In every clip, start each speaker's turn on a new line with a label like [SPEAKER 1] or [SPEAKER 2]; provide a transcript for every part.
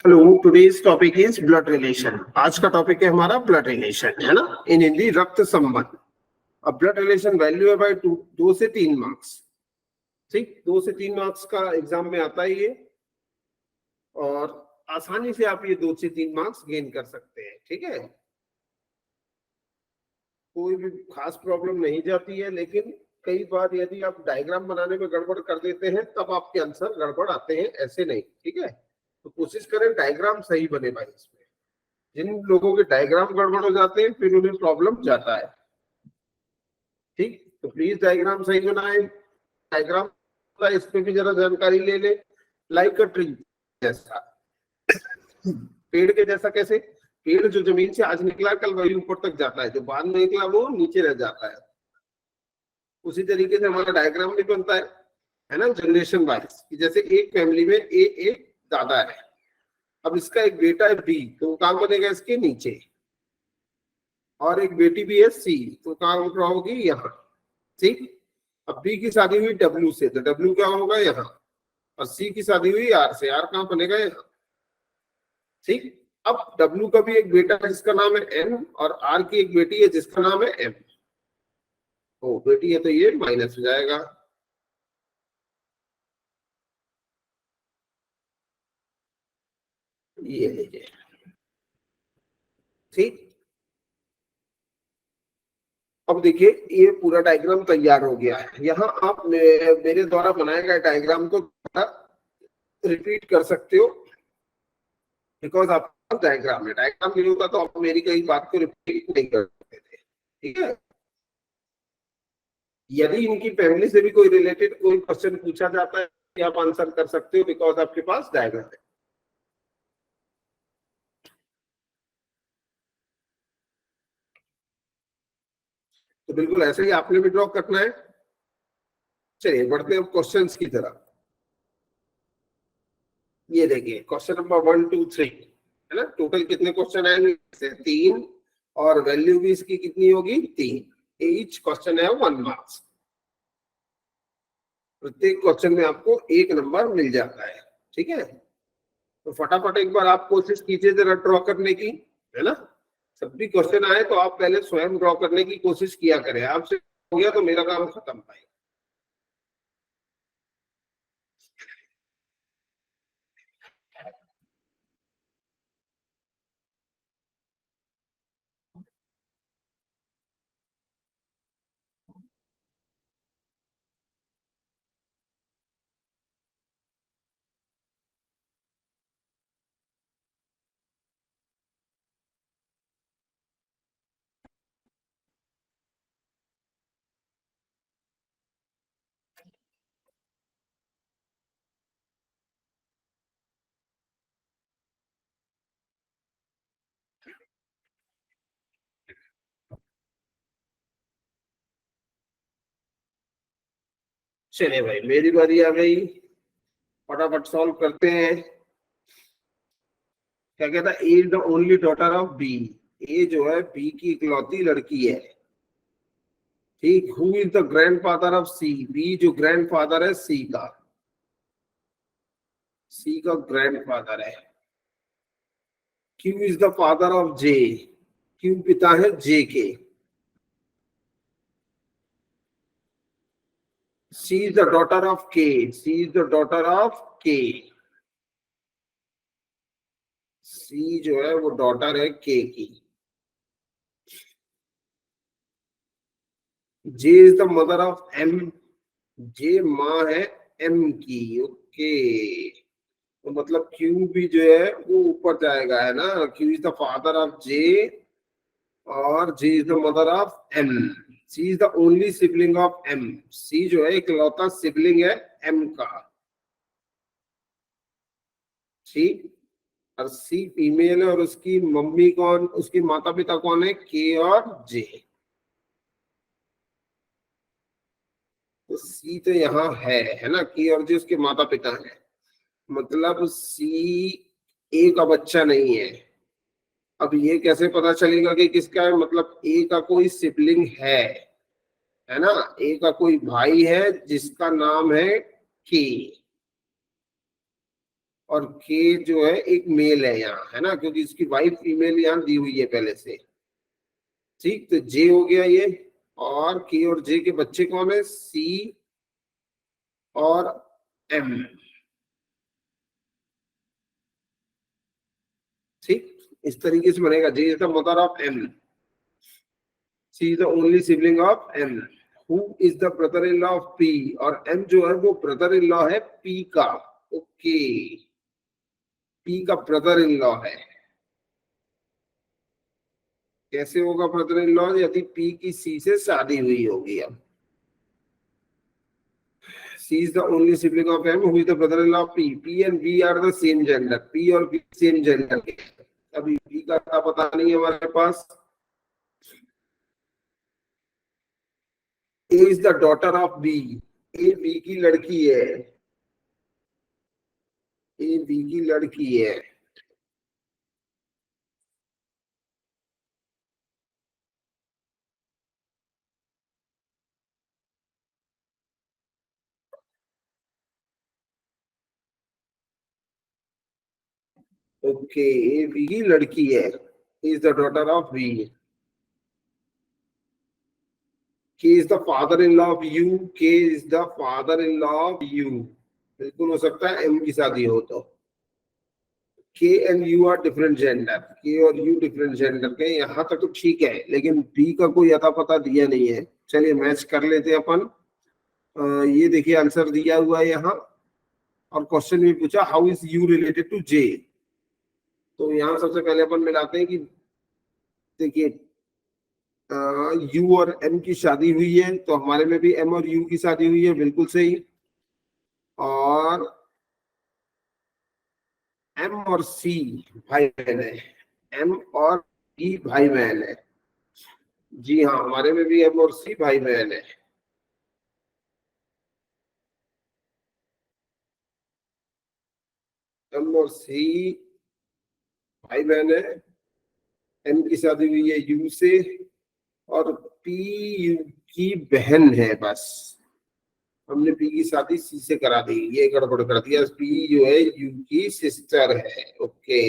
[SPEAKER 1] Hello, today's topic is blood relation. आज का topic है हमारा ब्लड रिलेशन, है ना, इन हिंदी रक्त संबंध। अब ब्लड रिलेशन वैल्यू है भाई 2 से 3 मार्क्स। ठीक, 2 से 3 मार्क्स का एग्जाम में आता है ये, और आसानी से आप ये 2 से 3 मार्क्स गेन कर सकते हैं। ठीक है, कोई भी खास प्रॉब्लम नहीं जाती है, लेकिन कई बार यदि आप डायग्राम बनाने में गड़बड़ कर देते हैं तब आपके आंसर गड़बड़ आते हैं, ऐसे नहीं। ठीक है, तो कोशिश करें डायग्राम सही बने भाई। इसमें जिन लोगों के डायग्राम गड़बड़ हो जाते हैं फिर उन्हें प्रॉब्लम जाता है। ठीक, तो प्लीज डायग्राम सही बनाएं। डायग्राम का इस पे भी जरा जानकारी ले ले। लाइक अ ट्री जैसा, पेड़ के जैसा कैसे? पेड़ जो जमीन से आज निकला कल वही ऊपर तक जाता है, जो बाद में निकला वो नीचे रह जाता है। उसी तरीके से हमारा डायग्राम भी बनता है ना, जनरेशन वाइज। जैसे एक फैमिली में एक दादा है, अब इसका एक बेटा है बी, तो कहां बनेगा? इसके नीचे। और एक बेटी भी है सी, तो कहां उठ रहा होगी? यहाँ। ठीक, अब बी की शादी हुई डब्ल्यू से, तो डब्ल्यू क्या होगा? यहाँ। और सी की शादी हुई आर से, आर कहां बनेगा? यहाँ। ठीक, अब डब्ल्यू का भी एक बेटा है जिसका नाम है एम, और आर की एक बेटी है जिसका नाम है एम। ओ बेटी है तो ये माइनस हो जाएगा। ये लीजिए। ठीक, अब देखिए ये पूरा डायग्राम तैयार हो गया है। यहाँ आप मेरे द्वारा बनाए गए डायग्राम को रिपीट कर सकते हो, बिकॉज आपका डायग्राम है। डायग्राम नहीं होता तो आप मेरी कई बात को रिपीट नहीं कर सकते थे। ठीक है, यदि इनकी फैमिली से भी कोई रिलेटेड कोई क्वेश्चन पूछा जाता है आप आंसर कर सकते हो, बिकॉज आपके पास डायग्राम है। तो बिल्कुल ऐसे ही आपने भी ड्रॉ करना है। चलिए बढ़ते हैं क्वेश्चंस की तरफ। ये देखिए क्वेश्चन नंबर 1 2 3 है ना। टोटल कितने क्वेश्चन आएंगे? 3, और वैल्यू भी इसकी कितनी होगी? 3। ईच क्वेश्चन है 1 मार्क्स। प्रत्येक क्वेश्चन में आपको 1 नंबर मिल जाता है। ठीक है, तो फटाफट एक बार आप कोशिश कीजिए जरा ड्रॉ करने की, है ना। जब भी क्वेश्चन आए तो आप पहले स्वयं ड्रॉ करने की कोशिश किया करें। आपसे हो गया तो मेरा काम खत्म भाई। चलिए भाई मेरी बारी आ गई, फटाफट सॉल्व करते हैं। क्या कहता है? A is the only daughter of B. A जो है बी की इकलौती लड़की है। ठीक, who is the grandfather of C? B जो ग्रैंडफादर है सी का, सी का ग्रैंडफादर है। Q is the father of J? Q पिता है जे के। C is the daughter of K? C is the daughter of K. C जो है वो डॉटर है के की। J is the mother of M? J माँ है एम की। ओके, तो मतलब क्यू भी जो है वो ऊपर जाएगा, है ना। Q is the father of J, और J is the mother of M. C is the only sibling of M. C जो है इकलौता सिबलिंग है एम का। ठीक, और सी फीमेल है, और उसकी मम्मी कौन, उसकी माता पिता कौन है? के और जे। तो सी तो यहाँ है ना। के और जे उसके माता पिता है, मतलब सी ए का बच्चा नहीं है। अब ये कैसे पता चलेगा कि किसका है? मतलब ए का कोई सिबलिंग है ना। ए का कोई भाई है जिसका नाम है के। और के जो है एक मेल है यहाँ, है ना, क्योंकि इसकी वाइफ फीमेल यहाँ दी हुई है पहले से। ठीक, तो जे हो गया ये, और के और जे के बच्चे कौन है, सी और एम। ठीक, इस तरीके से बनेगा, J is the mother of M, C is the only sibling of M, who is the brother in law of P, और एम जो है वो ब्रदर इन लॉ है पी का। ओके, पी का ब्रदर इन लॉ है। कैसे होगा ब्रदर इन लॉ, यदि पी की सी से शादी हुई होगी। अब C is the only sibling of M, who is the brother-in-law of P. P and B are the same gender. P और P same gender के। अभी P का पता नहीं है हमारे पास। A is the daughter of B. A B की लड़की है। A B की लड़की है। ओके, A B की लड़की है। Is the daughter of B. K is the father-in-law of U. K is the father-in-law of U. बिल्कुल हो सकता है M की शादी हो तो। K and U are different gender, K और यू डिफरेंट जेंडर के, यहाँ तक तो ठीक है, लेकिन बी का कोई अता पता दिया नहीं है। चलिए मैच कर लेते हैं अपन। ये देखिए आंसर दिया हुआ है यहाँ, और क्वेश्चन भी पूछा how is you related to J. तो यहाँ सबसे पहले अपन मिलाते हैं कि देखिए यू और एम की शादी हुई है, तो हमारे में भी एम और यू की शादी हुई है, बिल्कुल सही। और एम और सी भाई बहन है, एम और ई भाई बहन है। जी हाँ, हमारे में भी एम और सी भाई बहन है। एम और सी भाई बहन है, एम की शादी हुई है यू से, और पी यू की बहन है। बस हमने पी की शादी सी से करा दी, ये गड़बड़ कर दिया। पी जो है यू की सिस्टर है। ओके,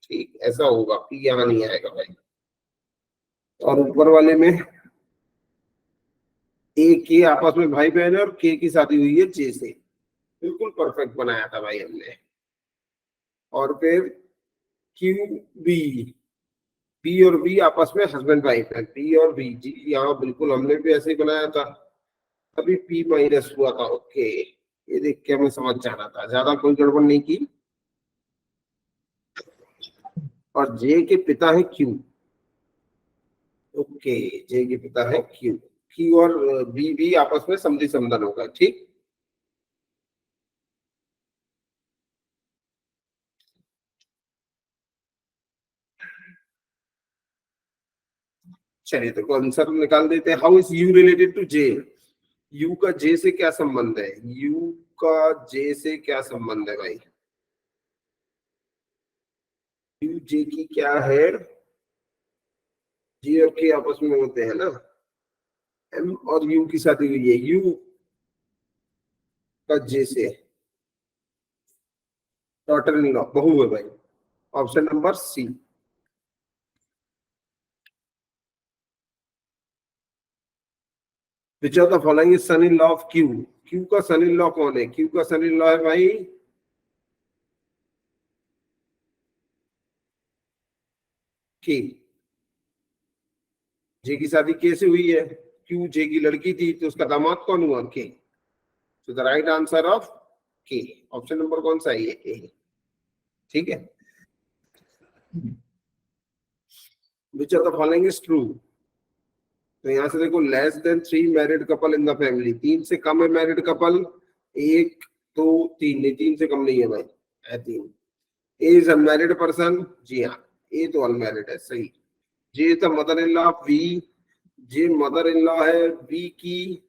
[SPEAKER 1] ठीक, ऐसा होगा, पी यहाँ नहीं आएगा भाई। और ऊपर वाले में ए के आपस में भाई बहन है, और के की शादी हुई है जे से। बिल्कुल परफेक्ट बनाया था भाई हमने। और फिर क्यू बी, पी और बी आपस में हस्बैंड वाइफ है, पी और बी। जी यहाँ बिल्कुल हमने भी ऐसे ही बनाया था, अभी पी माइनस हुआ था। ओके, ये देख के हमें समझ जाना था, ज्यादा कोई गड़बड़ नहीं की। और जे के पिता है क्यू। ओके, जे के पिता है क्यू। क्यू और बी भी आपस में समझी समझन होगा। ठीक, चलिए तो आंसर निकाल देते हैं। How is you related to J. U का जे से क्या संबंध है, यू का जे से क्या संबंध है भाई। यू जे की क्या है, जी और के आपस में होते हैं ना। एम और यू की शादी हुई है, यू का जे से, डॉटर इन लॉ, बहू है भाई। Option number C. Which of the following is son in law of Q. Q का सन इन लॉ कौन है, क्यू का सन इन लॉ है भाई के। जे की शादी के से हुई है, क्यू जे की लड़की थी, तो उसका दामाद कौन हुआ, के। तो द राइट आंसर ऑफ के, ऑप्शन नंबर कौन सा है, ये ए। ठीक है, विच of the following is true. तो यहाँ से देखो, less than 3 married couple in the family, 3 से कम है मैरिड कपल, 1 2 3 नहीं, 3 से कम नहीं है भाई, है 3। ए इज अनमैरिड पर्सन, जी हाँ, ए तो अनमैरिड है, सही। J is the mother in law of B, J mother in law है बी की,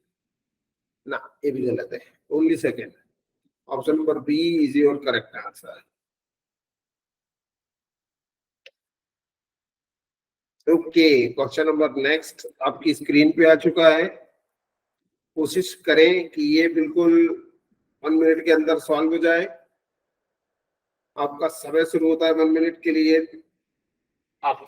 [SPEAKER 1] ना ये भी गलत है, only second. Option number B is your correct answer. Okay, question number next आपकी स्क्रीन पे आ चुका है। कोशिश करें कि ये बिल्कुल 1 मिनट के अंदर सॉल्व हो जाए। आपका समय शुरू होता है 1 मिनट के लिए। आप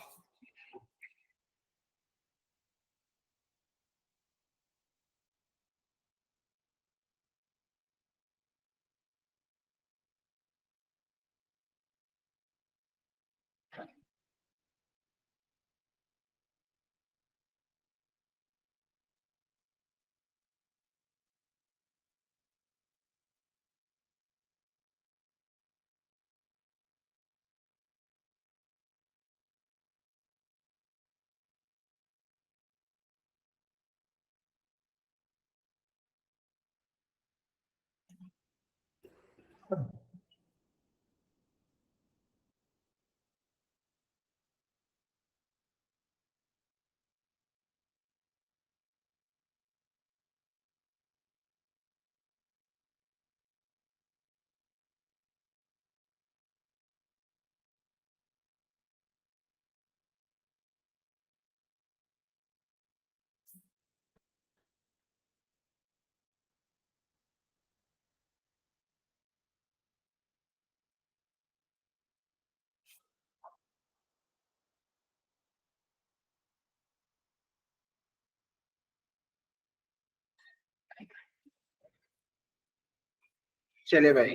[SPEAKER 1] चले भाई,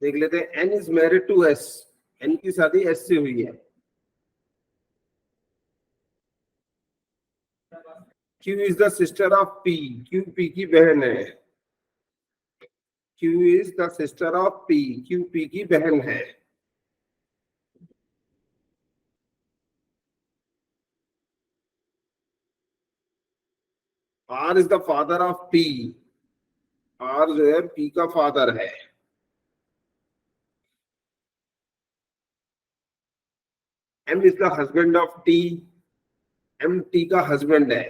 [SPEAKER 1] देख लेते हैं। N is married to S, N की शादी एस से हुई है। Q is the sister of P, Q P की बहन है। Q is the sister of P, Q P की बहन है। R is the father of P, R जो है पी का फादर है। M is the husband of T, M T का हस्बैंड है।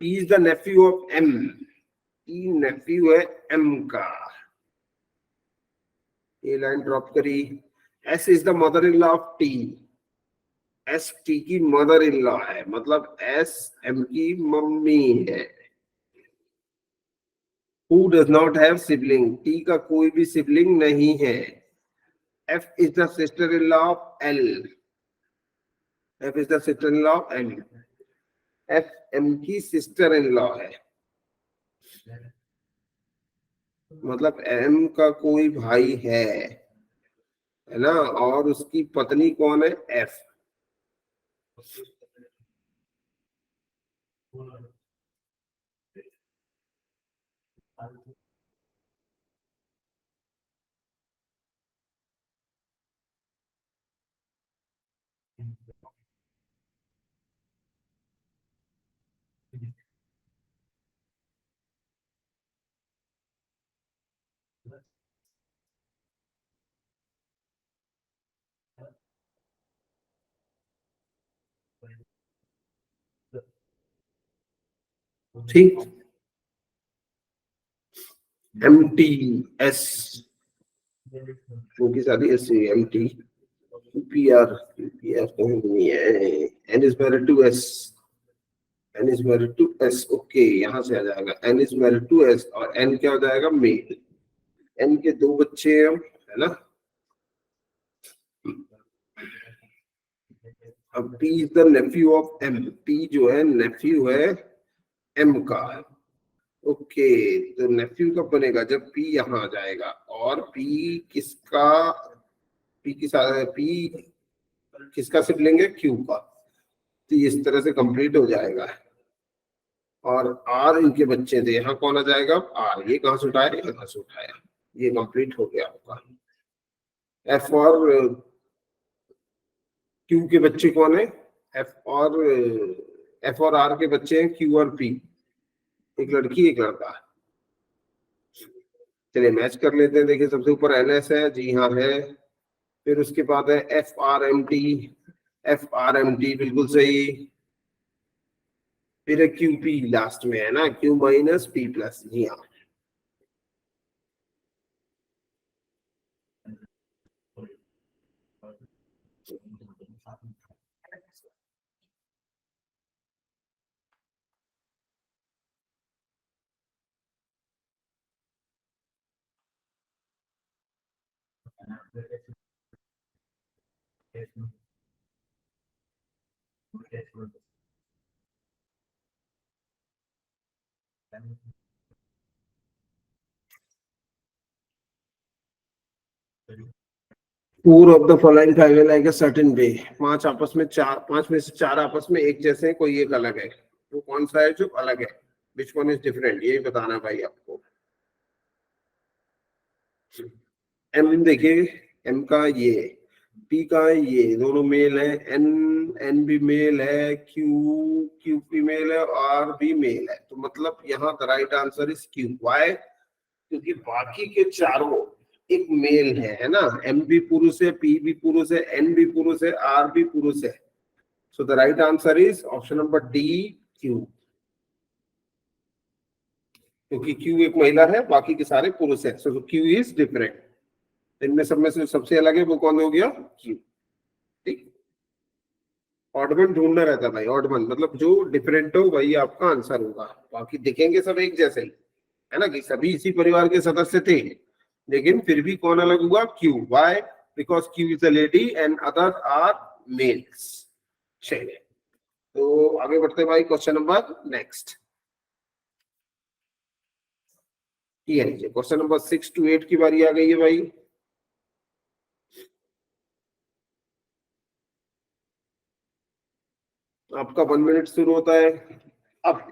[SPEAKER 1] P is the nephew of M, E Neiphiu है एम का। ये लाइन ड्रॉप करी। S is the mother in law of T, S T की mother in law है, मतलब S M की मम्मी है। Who does not have sibling, T का कोई भी सिबलिंग नहीं है। F is the sister in law of L, F is the sister in law of L, F M की सिस्टर इन लॉ है। मतलब एम का कोई भाई है ना, और उसकी पत्नी कौन है, एफ। ठीक, एम टी एस, उनकी शादी एस से, M T P R, P R कहीं नहीं है। N is married to S, N is married to S, okay यहां से आ जाएगा। N is married to S, और एन क्या हो जाएगा, मेल। एन के दो बच्चे हैं, है ना। अब P is the nephew of M, P जो है नेफ्यू है एम का। ओके, तो नेफ्यू कब बनेगा, जब पी यहाँ आ जाएगा। और पी किसका, पी की पी किसका सिबलिंग है, क्यू का। तो इस तरह से कंप्लीट हो जाएगा। और आर इनके बच्चे थे, यहाँ कौन आ जाएगा, आर। ये कहाँ से उठाया, यहाँ से उठाया। ये कंप्लीट हो गया आपका। एफ और क्यू के बच्चे कौन है, एफ और एफ और आर के बच्चे हैं क्यू और पी, एक लड़की एक लड़का। चलिए मैच कर लेते हैं। देखिए सबसे ऊपर एन एस है, जी हाँ है। फिर उसके बाद है F R M T, F R M T बिल्कुल सही। फिर है क्यू पी लास्ट में, है ना, क्यू माइनस पी प्लस, जी हाँ। Four of the following five like a certain way, पांच में से चार आपस में एक जैसे हैं, कोई एक अलग है, वो कौन सा है जो अलग है, विच वन इज डिफरेंट, ये बताना है भाई आपको। एम देखिए, एम का ये, पी का ये, दोनों मेल है, एन एन भी मेल है, क्यू फीमेल है, आर भी मेल है, तो मतलब यहाँ the right answer is Q. Why? क्योंकि बाकी के चारों एक मेल है ना, एम भी पुरुष है, पी भी पुरुष है, एन भी पुरुष है, आर भी पुरुष है, so the right answer is option number D, Q. क्योंकि क्यू एक महिला है, बाकी के सारे पुरुष है, सो क्यू इज डिफरेंट। इनमें सब में से सबसे अलग है वो कौन हो गया? क्यू। ठीक। ऑडमन ढूंढना रहता है भाई, ऑडमन मतलब जो डिफरेंट हो वही आपका आंसर होगा, बाकी दिखेंगे सब एक जैसे ही, है ना, कि सभी इसी परिवार के सदस्य थे, लेकिन फिर भी कौन अलग हुआ? Q. Why? Because Q is a lady and other are males. चलिए, तो आगे बढ़ते हैं भाई, क्वेश्चन नंबर नेक्स्ट। ये है क्वेश्चन नंबर 6 to 8 की बारी आ गई है भाई। आपका 1 मिनट शुरू होता है अब।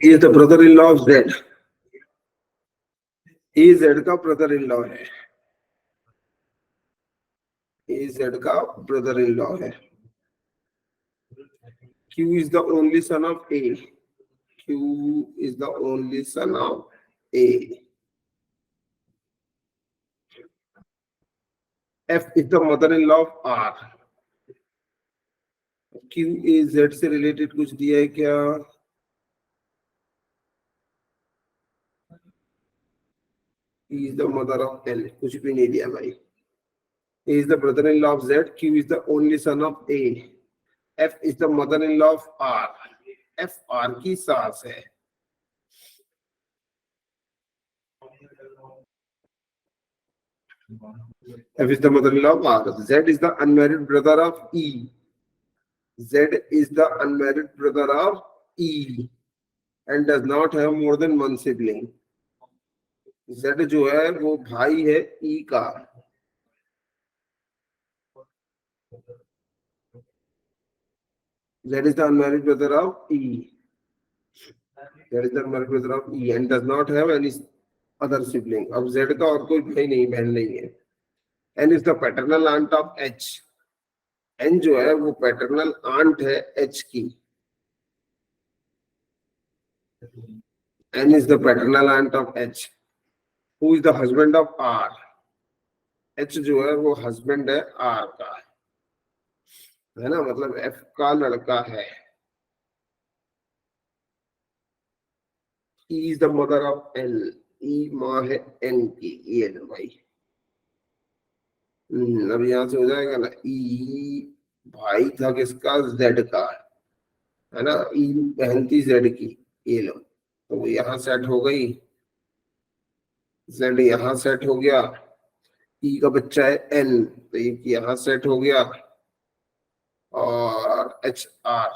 [SPEAKER 1] He is the brother-in-law of Z. He Z का brother-in-law है, He Z का brother-in-law है। Q is the only son of A. Q is the only son of A. F is the mother-in-law of R. Q is Z से related कुछ दिया है क्या? He is the mother of L, कुछ भी नहीं दिया भाई। He is the brother-in-law of Z. Q is the only son of A. F is the mother-in-law of R. F R की सास है। F is the mother-in-law of R. Z is the unmarried brother of E. Z is the unmarried brother of E and does not have more than one sibling. Z जो है वो भाई है E का। Z is the unmarried brother of E. Z is the unmarried brother of E and does not have any other sibling. अब Z का और कोई भाई नहीं, बहन नहीं है। N is the paternal aunt of H. N जो है वो पैटर्नल आंट है H की। N is the paternal aunt of H. Who is the husband of R. H जो है वो हस्बैंड है आर का, है ना, मतलब एफ का लड़का है। E is the mother of N. E माँ है एन की, ये लो भाई। अब यहां से हो जाएगा ना, ई भाई था किसका, जेड का, है ना, ई बहन थी जेड की, ये लो। तो वो यहाँ सेट हो गई, जेड यहाँ सेट हो गया, ई का बच्चा है एन, तो ये यहाँ सेट हो गया, और एच आर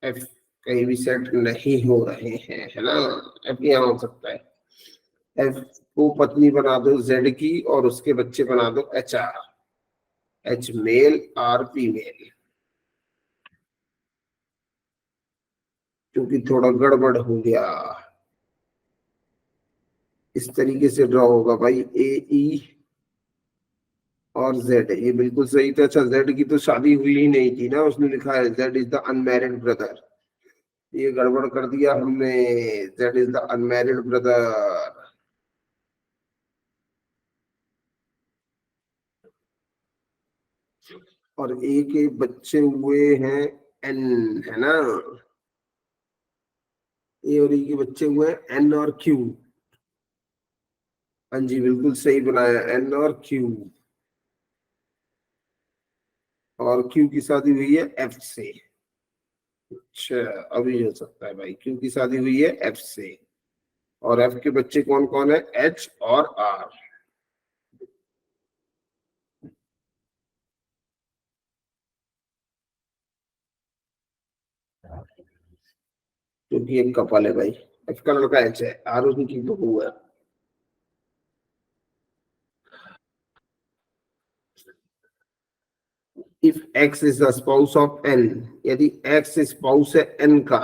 [SPEAKER 1] एफ कहीं भी सेट नहीं हो रहे हैं, है ना। एफ यहाँ हो सकता है, एफ को पत्नी बना दो जेड की, और उसके बच्चे बना दो H R, H male R female, क्योंकि थोड़ा गड़बड़ हो गया। इस तरीके से ड्रॉ होगा भाई, ए ई और जेड, ये बिल्कुल सही था। अच्छा, जेड की तो शादी हुई ही नहीं थी ना, उसने लिखा है Z is the unmarried brother, ये गड़बड़ कर दिया हमने। Z is the unmarried brother. और ए के बच्चे हुए हैं एन, है ना, ए और ई के बच्चे हुए हैं एन और क्यू। हाँ जी, बिल्कुल सही बनाया, एन और क्यू। और क्यू की शादी हुई है एफ से। अच्छा, अभी हो सकता है भाई, क्यू की शादी हुई है एफ से, और एफ के बच्चे कौन कौन है, एच और आर। क्योंकि एक कपल है भाई, एफ का लड़का एच है, आर उनकी बहू है। If X is the spouse of N, यदि एक्स स्पाउस है एन का,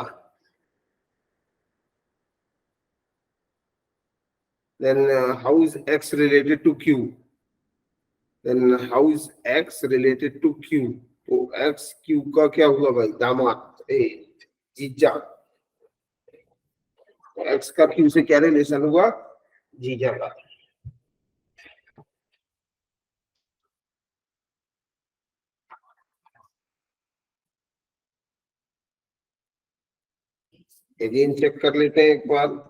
[SPEAKER 1] then how is x related to q, then how is x related to q, तो x q का क्या हुआ भाई, दामाद, ए जीजा। x का q से क्या रिलेशन हुआ, जीजा का। अगेन चेक कर लेते हैं एक बार।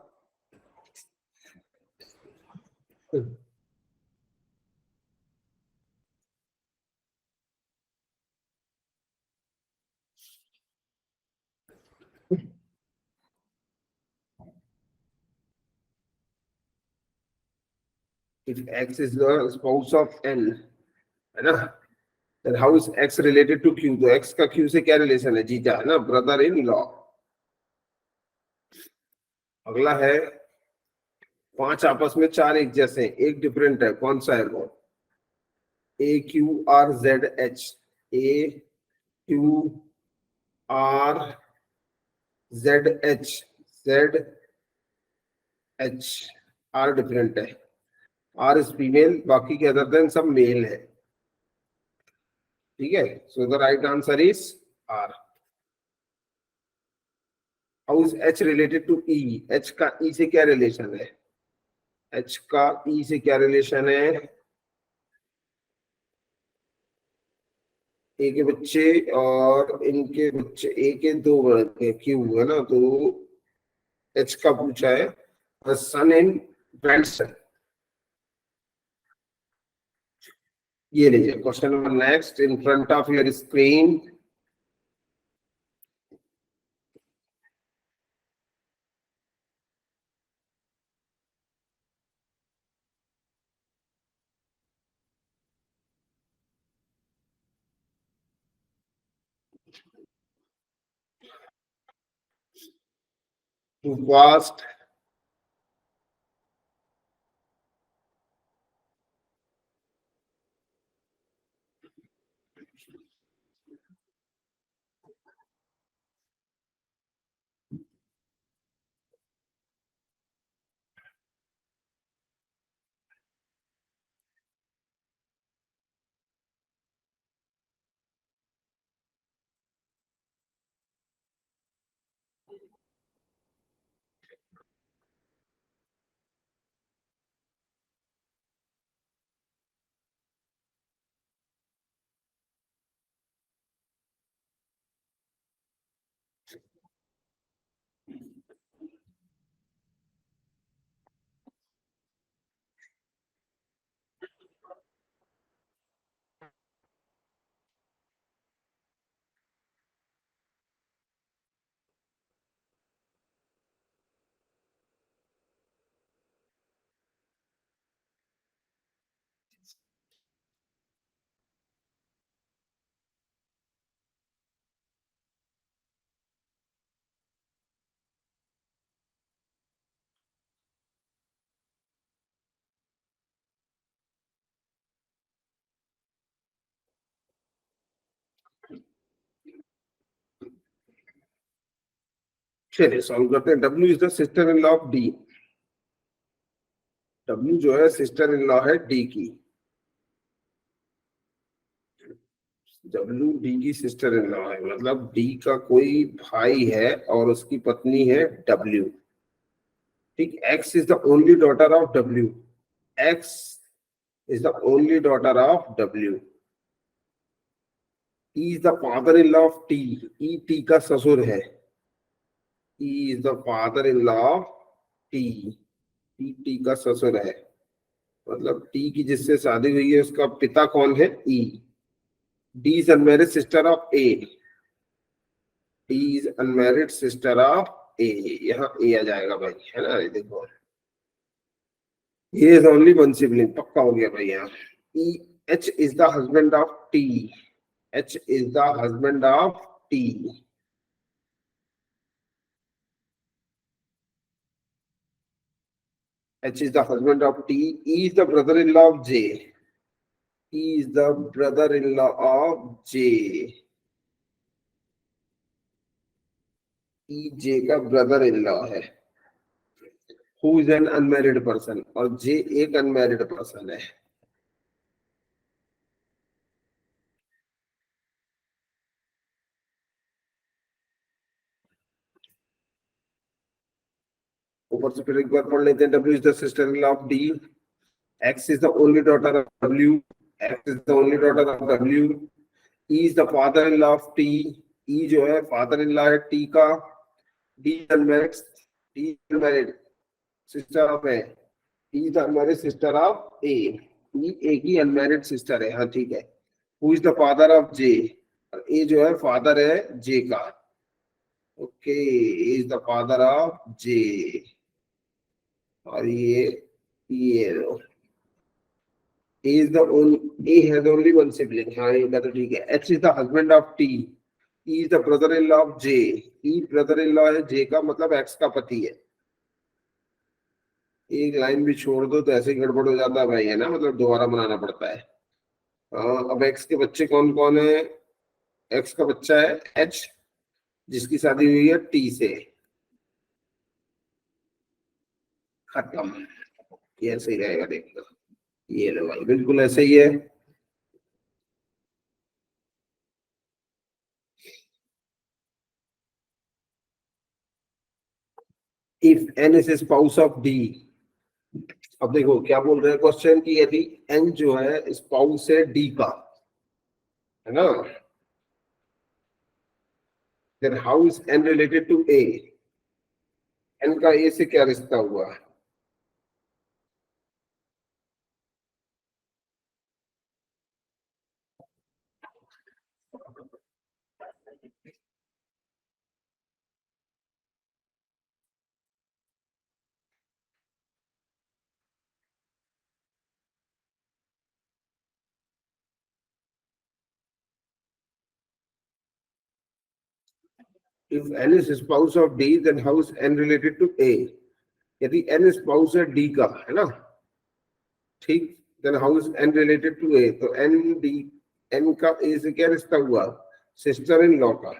[SPEAKER 1] if x is the spouse of n, है ना, then how is x related to q, तो x का q से क्या रिलेशन है, जीजा, है ना, ब्रदर इन लॉ। अगला है, पांच आपस में चार एक जैसे हैं, एक डिफरेंट है, कौन सा है वो, A Q R Z H, A Q R Z H, Z H, R different है, आर इज फीमेल, बाकी के अदर देन सब मेल है। ठीक है, so the right answer is R. How is H related to E, H का E से क्या रिलेशन है, एच का ई से क्या रिलेशन है, ए के बच्चे और इनके बच्चे, ए के दो बड़े क्यू, है ना, तो एच का पूछा है, सन एंड ग्रैंडसन। ये लीजिए question number next in front of your screen. Too fast, चलिए सॉल्व करते हैं। W is the sister in law of D. W जो है सिस्टर इन लॉ है डी की। डब्ल्यू डी की सिस्टर इन लॉ है, मतलब डी का कोई भाई है और उसकी पत्नी है डब्ल्यू। ठीक, x is the only daughter of W. X is the only daughter of W. E is the father in law of T. E T का ससुर है। E is the father in law of T. T T का ससुर है, मतलब T की जिससे शादी हुई है उसका पिता कौन है? E. D is unmarried sister of A. D is unmarried sister of A. यहाँ ए आ जाएगा भाई, है ना? ये देखो, ये इज ओनली वन सिबलिंग, पक्का हो गया भाई यहाँ। E H is the husband of T. H is the husband of T. H is the husband of T. E is the brother-in-law of J. E is the brother-in-law of J. E J का brother-in-law है। Who is an unmarried person? और J एक unmarried person है। ऊपर से फिर एक बार पढ़ लेते हैं। W is the sister-in-law of D. X is the only daughter of W. X is the only daughter of W. E is the father-in-law of T. E जो है father-in-law है T का। D is unmarried. D is unmarried sister of A. E is the unmarried sister of A. E A की unmarried sister है, हाँ ठीक है। Who is the father of J? A जो है father है J का। Okay, A is the father of J. और ये लो, A is the only, A has only one sibling, हाँ ये तो ठीक है। H is the husband of T. E is the brother-in-law of J. E brother-in-law है J का, मतलब X का पति है। एक लाइन भी छोड़ दो तो ऐसे ही गड़बड़ हो जाता है भाई, है ना? मतलब दोबारा बनाना पड़ता है। अब एक्स के बच्चे कौन कौन है? एक्स का बच्चा है एच, जिसकी शादी हुई है टी से। खत्म। ये ऐसे ही रहेगा, देखना। ये लो भाई, बिल्कुल ऐसे ही है। If N is spouse of D. अब देखो क्या बोल रहे हैं क्वेश्चन की, यदि एन जो है स्पाउस है डी का, है ना, then how is N related to A? N का ए से क्या रिश्ता हुआ? If N is spouse of D then how is N related to A? यदि एन स्पाउस है डी का, है ना, ठीक, then how is N related to A? तो एन डी, एन का ए से क्या रिश्ता हुआ? सिस्टर इन लॉ का।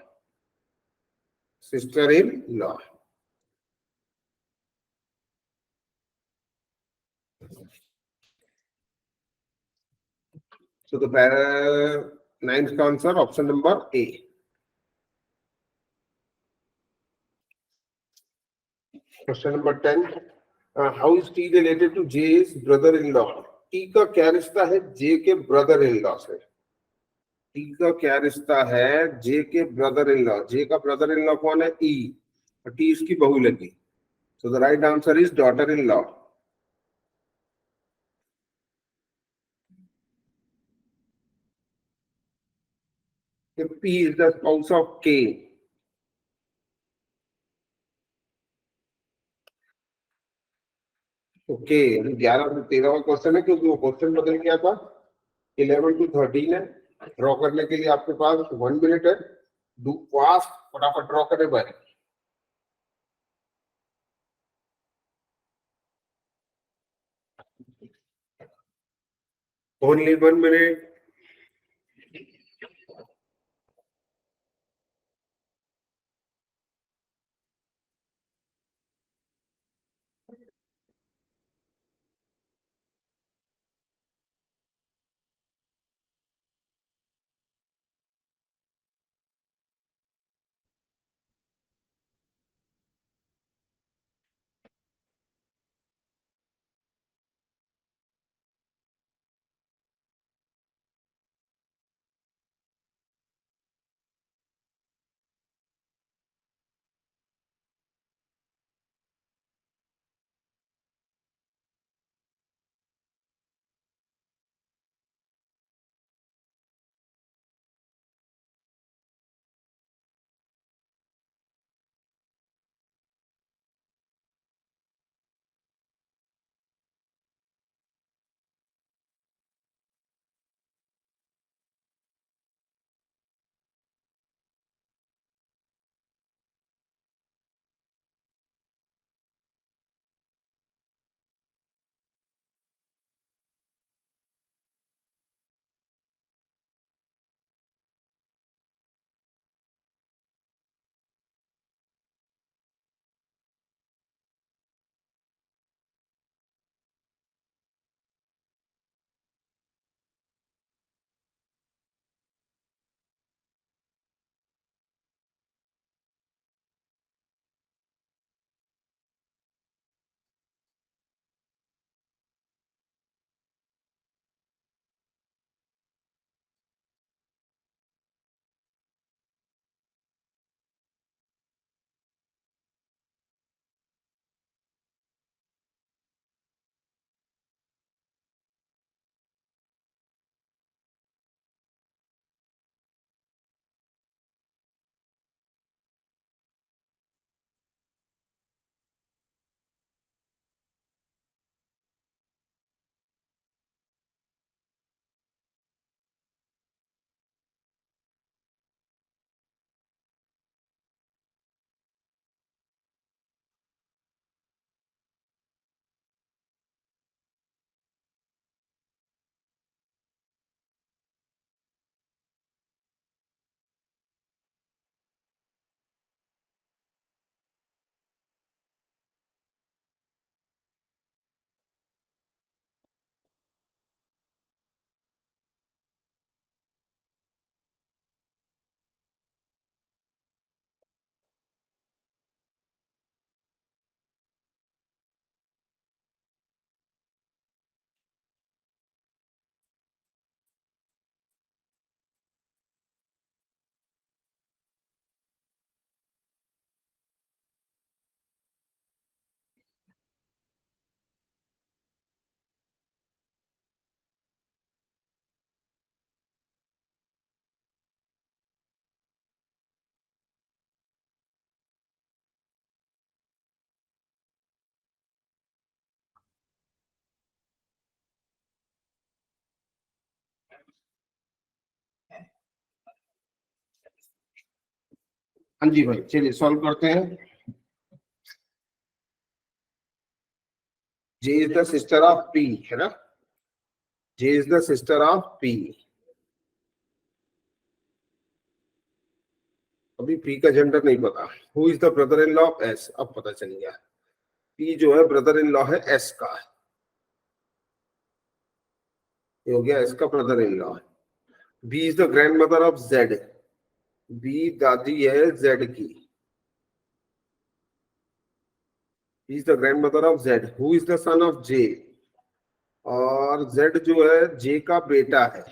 [SPEAKER 1] Sister in law. So the ninth answer, option number A. Question number 10. How is T related to J's brother-in-law? T का क्या रिश्ता है J के brother-in-law से? T का क्या रिश्ता है J के brother-in-law? J का brother-in-law कौन है? E. और T इसकी बहू लगी। So the right answer is daughter-in-law. If P is the spouse of K. Okay, 11 से 13वां क्वेश्चन है, क्योंकि वो क्वेश्चन बदल गया था। 11 to 13 है। ड्रॉ करने के लिए आपके पास 1 मिनट है। डू फास्ट, फटाफट ड्रॉ करें भाई। Only 1 minute. हाँ जी भाई, चलिए सॉल्व करते हैं। J is the sister of P, है ना? J is the sister of P. अभी पी का जेंडर नहीं पता। Who is the brother in law of S, अब पता चल गया। पी जो है ब्रदर इन लॉ है एस का, ये हो गया एस का brother in law. B is the grand mother of Z, B दादी है जेड की। B is the grand mother of Z. Who is the son of J, और जेड जो है जे का बेटा है।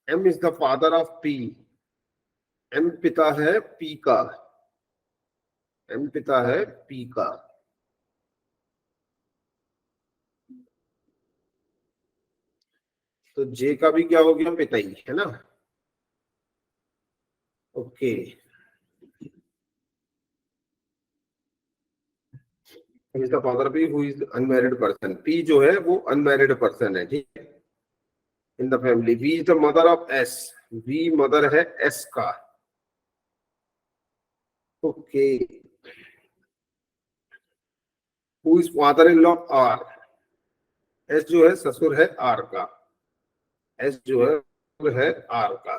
[SPEAKER 1] M is the father of P, M पिता है पी का, एम पिता है पी का। तो जे का भी क्या हो गया, पिता ही है ना? Okay. Is the father P who is unmarried person, P जो है वो अनमैरिड पर्सन है, ठीक है, in the family. V is the mother of S, V mother है एस का। Okay. Who is father in law R, S जो है ससुर है आर का, एस जो है ससुर है आर का।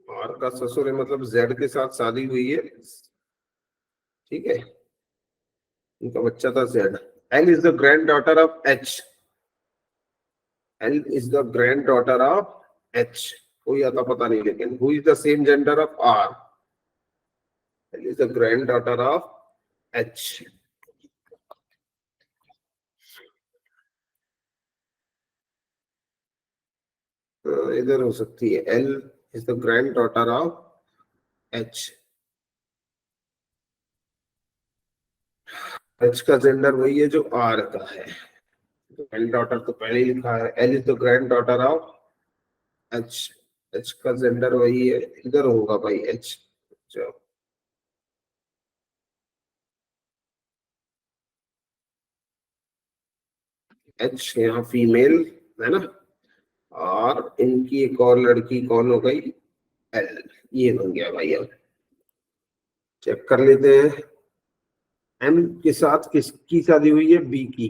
[SPEAKER 1] आर का ससुर है मतलब जेड के साथ शादी हुई है, ठीक है, उनका बच्चा था Z. L is the grand daughter of H, L is the grand daughter of H, कोई आता पता नहीं, लेकिन who is the same gender of R, L is the grand daughter of H. इधर हो सकती है, L is the grand daughter of H. H का जेंडर वही है जो आर का है, ग्रैंड डॉटर तो पहले ही लिखा है। L is the grand daughter of H, H का जेंडर वही है, इधर होगा भाई एच। एच यहाँ फीमेल है ना, और इनकी एक और लड़की कौन हो गई, एल। ये बन गया भाई। अब चेक कर लेते हैं, एम के साथ किसकी शादी हुई है, बी की।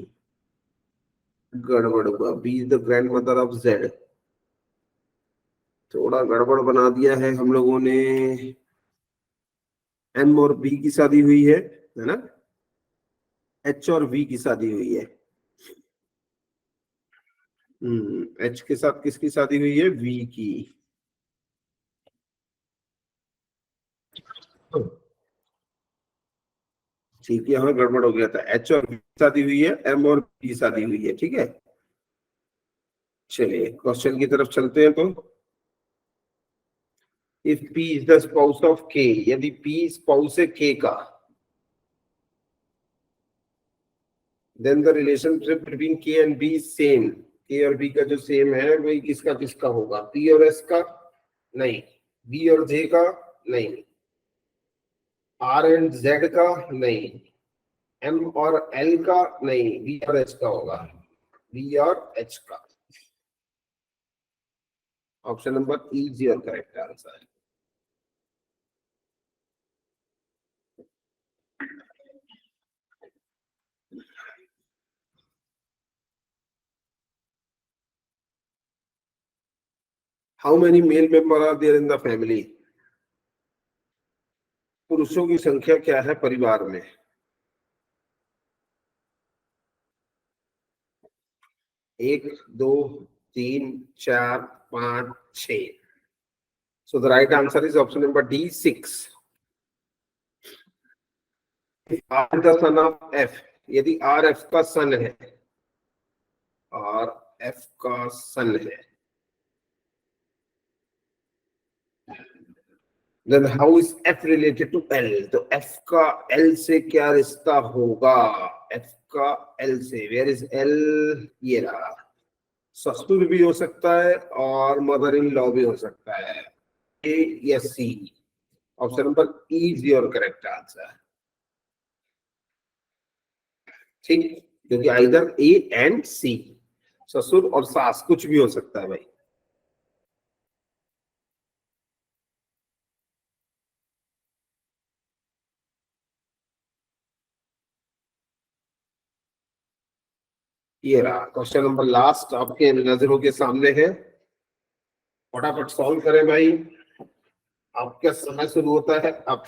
[SPEAKER 1] गड़बड़ हुआ, B is the grand mother of Z, थोड़ा गड़बड़ बना दिया है हम लोगों ने। एम और बी की शादी हुई है ना? एच और वी की शादी हुई है। एच के साथ किसकी शादी हुई है, वी की। ठीक है, यहाँ गड़बड़ हो गया था, एच और वी की शादी हुई है, एम और बी की शादी हुई है, ठीक है। चलिए क्वेश्चन की तरफ चलते हैं। तो if P is the spouse of K, यदि P स्पाउस है K का, then the relationship between K and B same. K और B का जो सेम है वही किसका किसका होगा, P और S का नहीं, B और J का नहीं, R एंड Z का नहीं, M और L का नहीं, B और H का होगा, B और H का। Option number E is your correct answer. How many male member are there in the family, पुरुषों की संख्या क्या है परिवार में? एक, दो, तीन, चार, पांच, छ। So the right answer is option number D, 6। R the son of F, यदि आर एफ का सन है, और एफ का सन है, then how is F related to L, तो एफ का एल से क्या रिश्ता होगा? एफ का एल से, वेयर इज एल, ये रहा। ससुर भी हो सकता है और मदर इन लॉ भी हो सकता है, ए या C. Option number E is your correct answer, ठीक, क्योंकि आइदर ए एंड सी। ससुर और सास कुछ भी हो सकता है भाई। ये रहा क्वेश्चन नंबर लास्ट आपके नजरों के सामने है, फटाफट सॉल्व करें भाई, आपका समय शुरू होता है अब।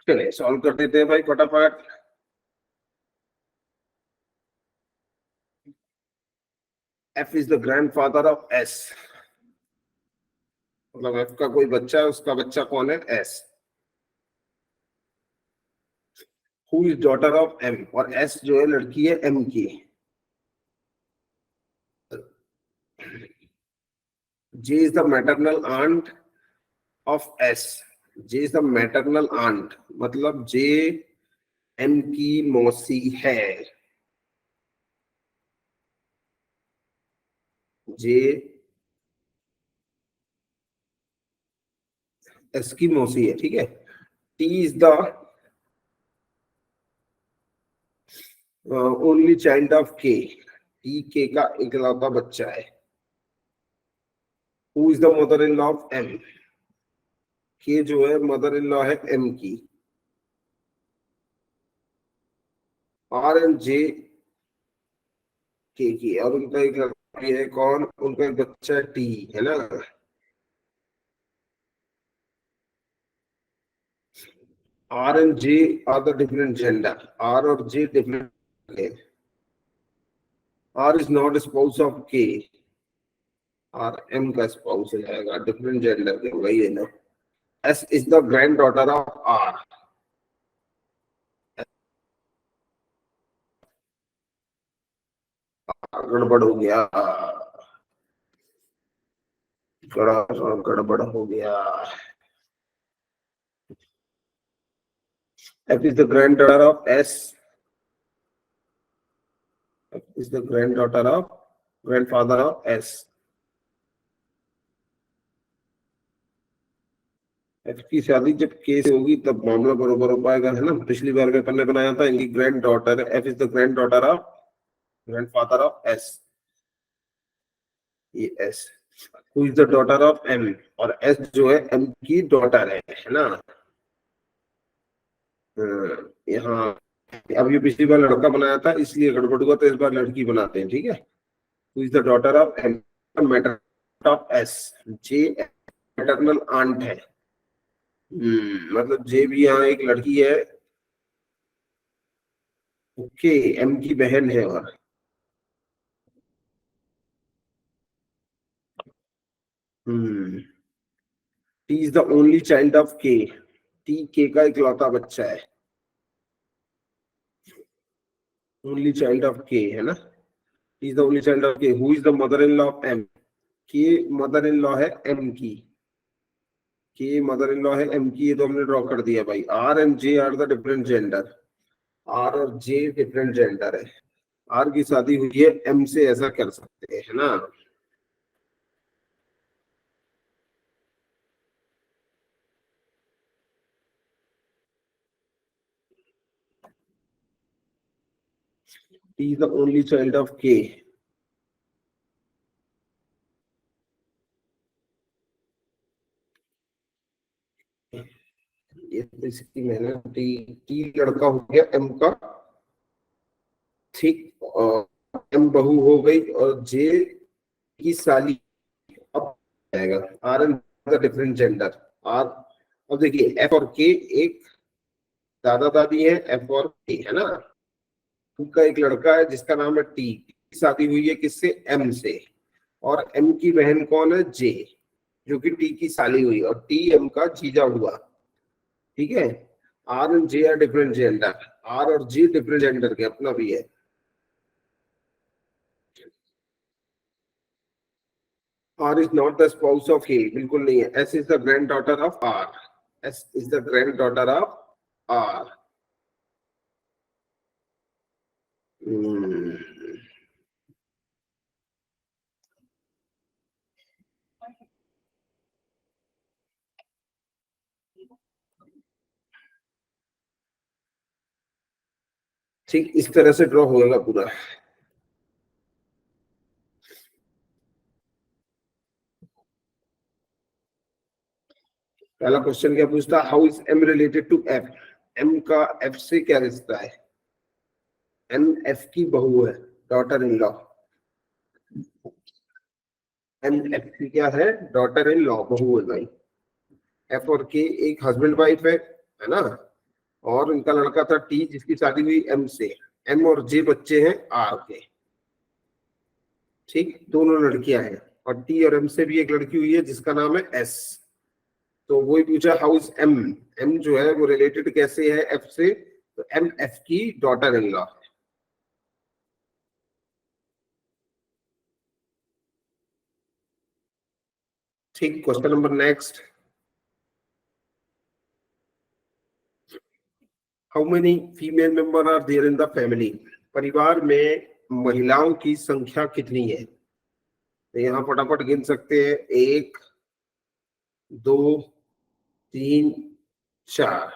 [SPEAKER 1] चलिए सॉल्व कर देते हैं भाई फटाफट। F is the grandfather of S, मतलब एफ का कोई बच्चा है, उसका बच्चा कौन है? S. Who is daughter of M, और एस जो है लड़की है एम की। J is the maternal aunt of S, J is the maternal aunt, मतलब जे एम की मौसी है। जे एस की मौसी है, ठीक है। T is the only child of K, T K का इकलौता बच्चा है। Who is the mother in law of M, K जो है मदर इन लॉ है एम की। आर एंड जे के की, और उनका एक लड़का है कौन? उनका एक बच्चा टी है ना। R and J are the different gender, R और जे डिफरेंट है। R is not spouse of K, R M का स्पाउस हो जाएगा, डिफरेंट जेंडर के, वही है ना। S is the grand daughter of R, गड़बड़ हो गया, गड़बड़ हो गया। F is the grand daughter of S, is the granddaughter of grandfather of S. F की शादी जब K से होगी तब मामला बरोबर हो पाएगा, है ना। पिछली बार में अपन ने बनाया था इनकी grand daughter, F is the grand daughter of grandfather of S, ये S। Who is the daughter of M, और S जो है M की डॉटर है ना। यहाँ अब ये पिछली बार लड़का बनाया था इसलिए गड़बड़ हुआ, तो इस बार लड़की बनाते हैं, ठीक है। Who is the daughter of M, matter of S, J maternal aunt है। मतलब जे भी यहाँ एक लड़की है, ओके, एम की बहन है। और T is the only child of K, T K का इकलौता बच्चा है, ओनली चाइल्ड ऑफ के है ना। T is the only child of K. Who is the mother in law of M, कि मदर इन लॉ है M की mother in law है एम की, ये तो हमने ड्रॉ कर दिया भाई। R and J are the different gender, R और जे डिफरेंट जेंडर है। आर की शादी हुई है एम से, ऐसा कर सकते हैं ना। T is the only child of K. ये तो इसकी मैंने टी लड़का हो गया एम का, ठीक, एम बहू हो गई और जे की साली अब आएगा। R and the different gender R. अब देखिए एफ और के एक दादा दादी है, एफ और के है ना। उनका एक लड़का है जिसका नाम है टी, शादी हुई है किससे, एम से, और एम की बहन कौन है, जे, जो कि टी की साली हुई और टी एम का जीजा हुआ। ठीक है, R and J are different gender, R और जी डिफरेंट जेंडर के अपना भी है। R is not the spouse of A, बिल्कुल नहीं है। S is the grand daughter of R, S is the grand daughter of R. ठीक इस तरह से ड्रॉ होगा पूरा। पहला क्वेश्चन क्या पूछता, how is M related to F. M का एफ से क्या रिश्ता है, एम एफ की बहू है, daughter in law. M F की क्या है, डॉटर इन लॉ, बहू है भाई। एफ और के एक हस्बैंड वाइफ है ना। और उनका लड़का था टी जिसकी शादी हुई एम से। एम और जे बच्चे हैं आर के। ठीक, दोनों लड़कियां हैं और टी और एम से भी एक लड़की हुई है जिसका नाम है एस। तो वही पूछा हाउ इज एम, एम जो है वो रिलेटेड कैसे है एफ से, तो एम एफ की डॉटर इन लॉ। ठीक, question number next, how many female member are there in the family. परिवार में महिलाओं की संख्या कितनी है, तो यहाँ फटाफट गिन सकते हैं, एक, दो, तीन, चार।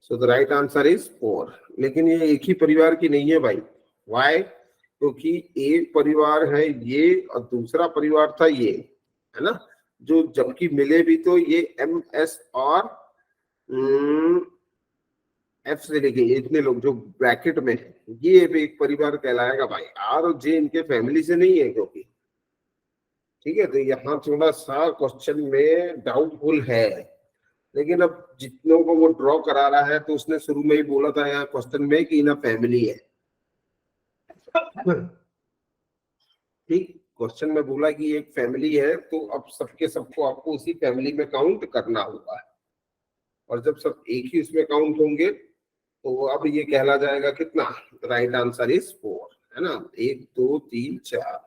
[SPEAKER 1] सो द राइट आंसर इज 4। लेकिन ये एक ही परिवार की नहीं है भाई। वाई, क्योंकि एक परिवार है ये और दूसरा परिवार था ये, है ना। जो जबकि मिले भी तो ये एम एस और एफ से लेके इतने लोग जो ब्रैकेट में है, ये भी एक परिवार कहलाएगा भाई। आर और जे इनके फैमिली से नहीं है क्योंकि। ठीक है, तो यहाँ थोड़ा सा क्वेश्चन में डाउटफुल है। लेकिन अब जितनों को वो ड्रॉ करा रहा है तो उसने शुरू में ही बोला था यहाँ क्वेश्चन में कि ना फैमिली है। ठीक, क्वेश्चन में बोला कि एक फैमिली है, तो अब सबके सबको आपको उसी फैमिली में काउंट करना होगा। और जब सब एक ही उसमें काउंट होंगे तो अब ये कहला जाएगा कितना, राइट आंसर इज 4, है ना। 1 2 3 4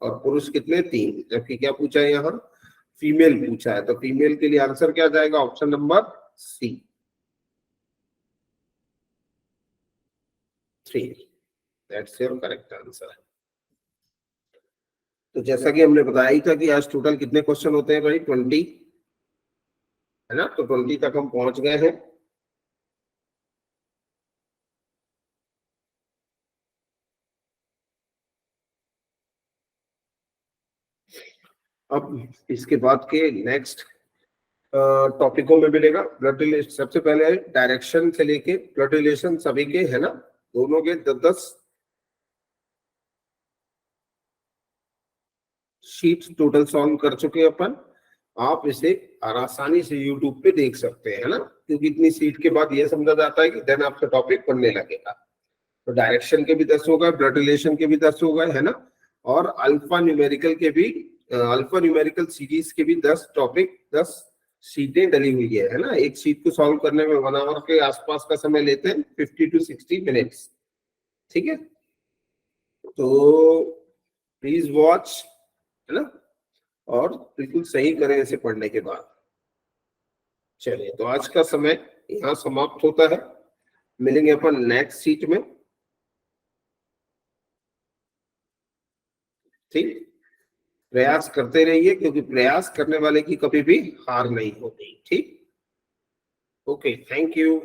[SPEAKER 1] और पुरुष कितने, 3। जबकि क्या पूछा है यहाँ, फीमेल पूछा है, तो फीमेल के लिए आंसर क्या जाएगा, option number C, 3। That's your correct answer. तो जैसा कि हमने बताया ही था कि आज टोटल कितने क्वेश्चन होते हैं भाई, 20, है ना। तो 20 तक हम पहुंच गए हैं। अब इसके बाद के नेक्स्ट टॉपिकों में मिलेगा ब्लड रिलेशन। सबसे पहले डायरेक्शन से लेके ब्लड रिलेशन सभी के, है ना, दोनों के 10-10 शीट टोटल सॉल्व कर चुके हैं अपन। आप इसे आसानी से यूट्यूब पे देख सकते हैं, है ना, क्योंकि इतनी सीट के बाद ये समझा जाता है कि देन आपसे टॉपिक पढ़ने लगेगा। तो डायरेक्शन के भी 10 हो गए, ब्लड रिलेशन के भी 10 हो गए, है ना। और अल्फा न्यूमेरिकल के भी, अल्फा न्यूमेरिकल सीरीज के भी 10 टॉपिक, 10 सीटें डली हुई है ना। एक सीट को सॉल्व करने में 1 आवर के आसपास का समय लेते हैं, 50 to 60 मिनट्स। ठीक है, तो प्लीज वॉच, है ना। और बिल्कुल सही करें इसे पढ़ने के बाद। चलिए, तो आज का समय यहाँ समाप्त होता है। मिलेंगे अपन नेक्स्ट सीट में। ठीक, प्रयास करते रहिए, क्योंकि प्रयास करने वाले की कभी भी हार नहीं होती। ठीक, ओके, थैंक यू।